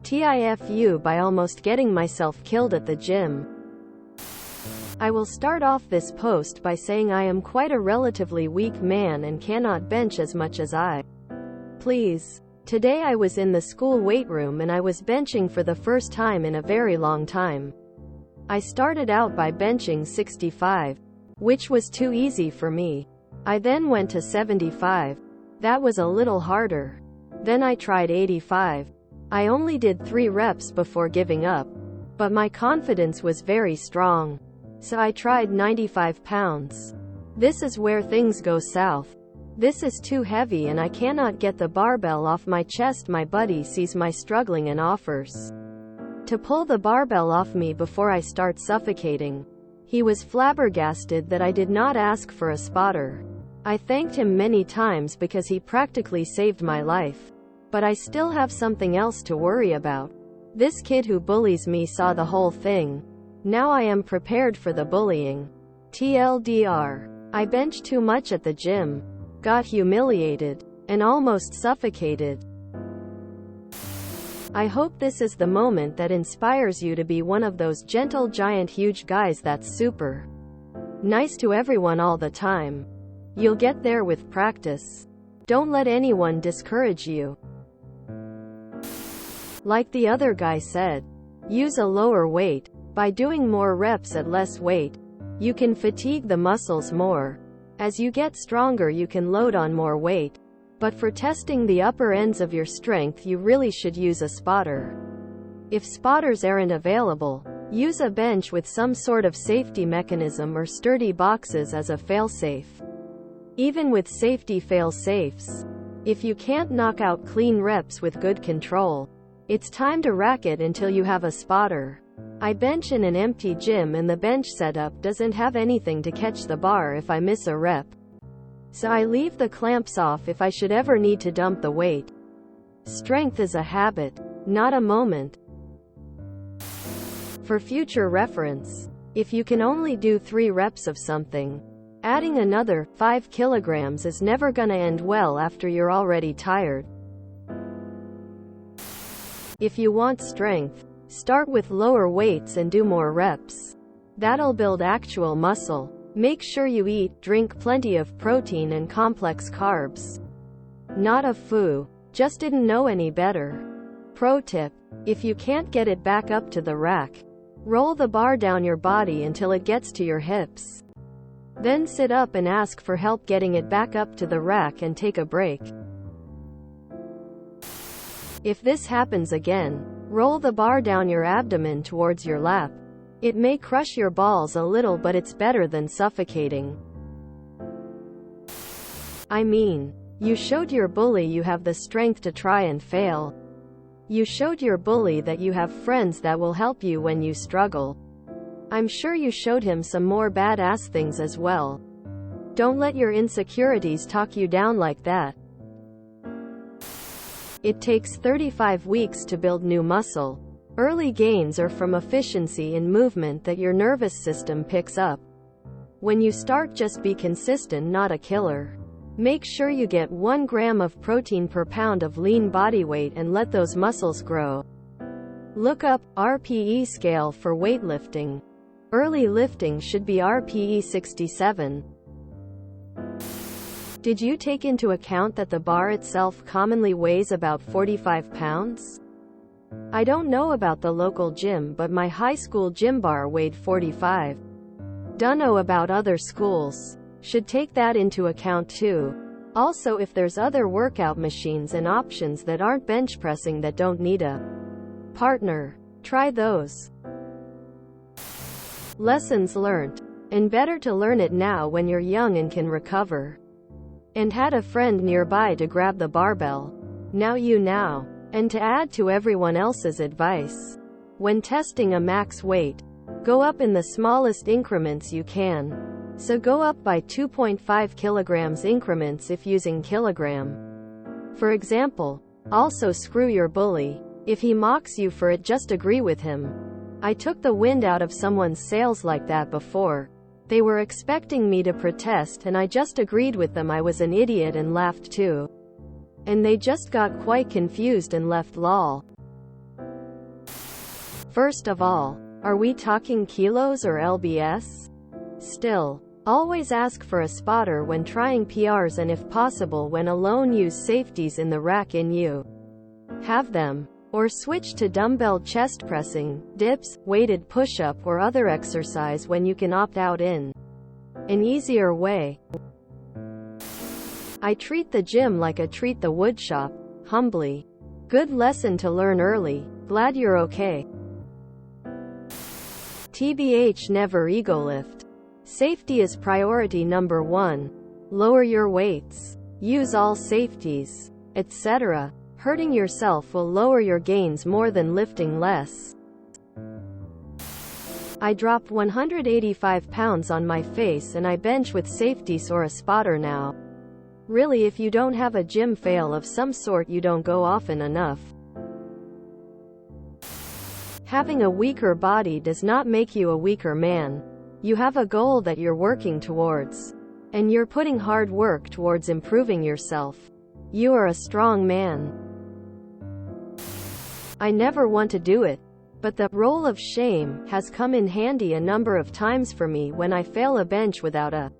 TIFU by almost getting myself killed at the gym. I will start off this post by saying I am quite a relatively weak man and cannot bench as much as I please. Today I was in the school weight room and I was benching for the first time in a very long time. I started out by benching 65, which was too easy for me. I then went to 75. That was a little harder. Then I tried 85. I only did 3 reps before giving up, but my confidence was very strong. So I tried 95 pounds. This is where things go south. This is too heavy and I cannot get the barbell off my chest. My buddy sees my struggling and offers to pull the barbell off me before I start suffocating. He was flabbergasted that I did not ask for a spotter. I thanked him many times because he practically saved my life. But I still have something else to worry about. This kid who bullies me saw the whole thing. Now I am prepared for the bullying. TLDR. I benched too much at the gym, got humiliated, and almost suffocated. I hope this is the moment that inspires you to be one of those gentle giant huge guys that's super nice to everyone all the time. You'll get there with practice. Don't let anyone discourage you. Like the other guy said, use a lower weight. By doing more reps at less weight, you can fatigue the muscles more. As you get stronger you can load on more weight. But for testing the upper ends of your strength you really should use a spotter. If spotters aren't available, use a bench with some sort of safety mechanism or sturdy boxes as a failsafe. Even with safety fail-safes, if you can't knock out clean reps with good control, it's time to rack it until you have a spotter. I bench in an empty gym and the bench setup doesn't have anything to catch the bar if I miss a rep. So I leave the clamps off if I should ever need to dump the weight. Strength is a habit, not a moment. For future reference, if you can only do 3 reps of something, adding another 5 kilograms is never gonna end well after you're already tired. If you want strength, start with lower weights and do more reps. That'll build actual muscle. Make sure you drink plenty of protein and complex carbs. Not a foo. Just didn't know any better. Pro tip: if you can't get it back up to the rack, roll the bar down your body until it gets to your hips. Then sit up and ask for help getting it back up to the rack and take a break. If this happens again, roll the bar down your abdomen towards your lap. It may crush your balls a little but it's better than suffocating. I mean, you showed your bully you have the strength to try and fail. You showed your bully that you have friends that will help you when you struggle. I'm sure you showed him some more badass things as well. Don't let your insecurities talk you down like that. It takes 35 weeks to build new muscle. Early gains are from efficiency in movement that your nervous system picks up. When you start, just be consistent, not a killer. Make sure you get 1 gram of protein per pound of lean body weight and let those muscles grow. Look up RPE scale for weightlifting. Early lifting should be RPE 67. Did you take into account that the bar itself commonly weighs about 45 pounds? I don't know about the local gym, but my high school gym bar weighed 45. Dunno about other schools. Should take that into account too. Also, if there's other workout machines and options that aren't bench pressing that don't need a partner, try those. Lessons learned. And better to learn it now when you're young and can recover. And had a friend nearby to grab the barbell. Now you know. And to add to everyone else's advice, when testing a max weight, go up in the smallest increments you can. So go up by 2.5 kilograms increments if using kilogram. For example, also screw your bully. If he mocks you for it, just agree with him. I took the wind out of someone's sails like that before. They were expecting me to protest and I just agreed with them I was an idiot and laughed too. And they just got quite confused and left lol. First of all, are we talking kilos or lbs? Still, always ask for a spotter when trying PRs, and if possible when alone, use safeties in the rack in you have them. Or switch to dumbbell chest pressing, dips, weighted push-up or other exercise when you can opt out in an easier way. I treat the gym like I treat the woodshop, humbly. Good lesson to learn early. Glad you're okay. TBH, never ego lift. Safety is priority number one. Lower your weights. Use all safeties, etc. Hurting yourself will lower your gains more than lifting less. I dropped 185 pounds on my face and I bench with safeties or a spotter now. Really, if you don't have a gym fail of some sort, you don't go often enough. Having a weaker body does not make you a weaker man. You have a goal that you're working towards, and you're putting hard work towards improving yourself. You are a strong man. I never want to do it, but the role of shame has come in handy a number of times for me when I fail a bench without a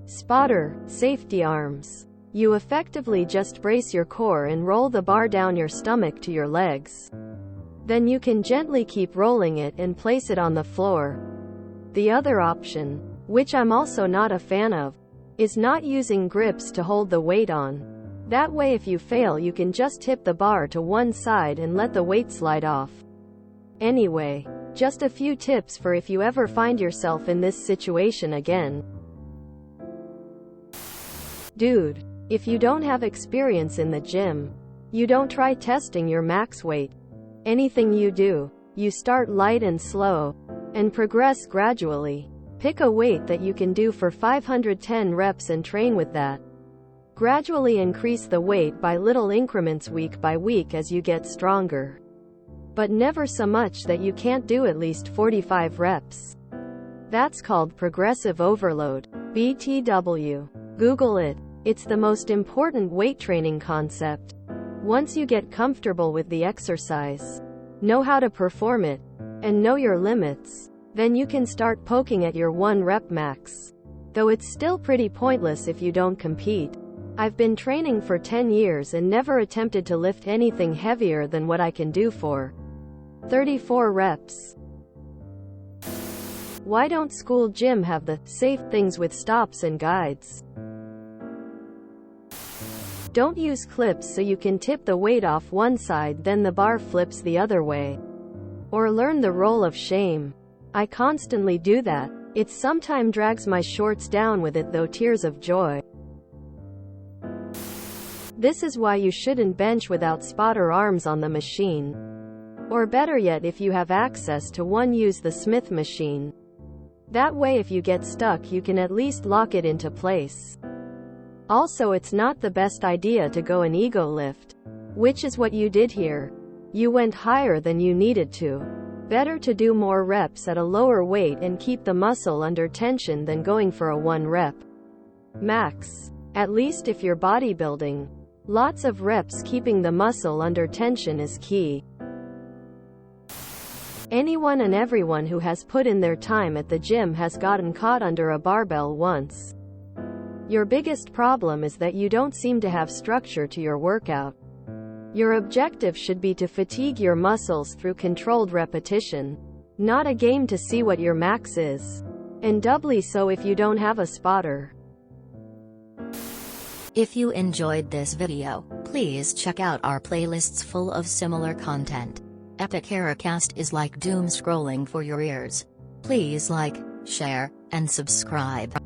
spotter, safety arms. You effectively just brace your core and roll the bar down your stomach to your legs. Then you can gently keep rolling it and place it on the floor. The other option, which I'm also not a fan of, is not using grips to hold the weight on. That way, if you fail, you can just tip the bar to one side and let the weight slide off. Anyway, just a few tips for if you ever find yourself in this situation again. Dude, if you don't have experience in the gym, you don't try testing your max weight. Anything you do, you start light and slow, and progress gradually. Pick a weight that you can do for 510 reps and train with that. Gradually increase the weight by little increments week by week as you get stronger. But never so much that you can't do at least 45 reps. That's called progressive overload. BTW. Google it. It's the most important weight training concept. Once you get comfortable with the exercise, know how to perform it, and know your limits, then you can start poking at your 1 rep max. Though it's still pretty pointless if you don't compete. I've been training for 10 years and never attempted to lift anything heavier than what I can do for 34 reps. Why don't school gym have the safe things with stops and guides? Don't use clips so you can tip the weight off one side then the bar flips the other way. Or learn the roll of shame. I constantly do that. It sometimes drags my shorts down with it, though tears of joy. This is why you shouldn't bench without spotter arms on the machine. Or better yet, if you have access to one, use the Smith machine. That way if you get stuck you can at least lock it into place. Also, it's not the best idea to go an ego lift, which is what you did here. You went higher than you needed to. Better to do more reps at a lower weight and keep the muscle under tension than going for a 1 rep max. At least if you're bodybuilding. Lots of reps keeping the muscle under tension is key. Anyone and everyone who has put in their time at the gym has gotten caught under a barbell once. Your biggest problem is that you don't seem to have structure to your workout. Your objective should be to fatigue your muscles through controlled repetition, not a game to see what your max is. And doubly so if you don't have a spotter. If you enjoyed this video, please check out our playlists full of similar content. Epic Haircast is like doom scrolling for your ears. Please like, share, and subscribe.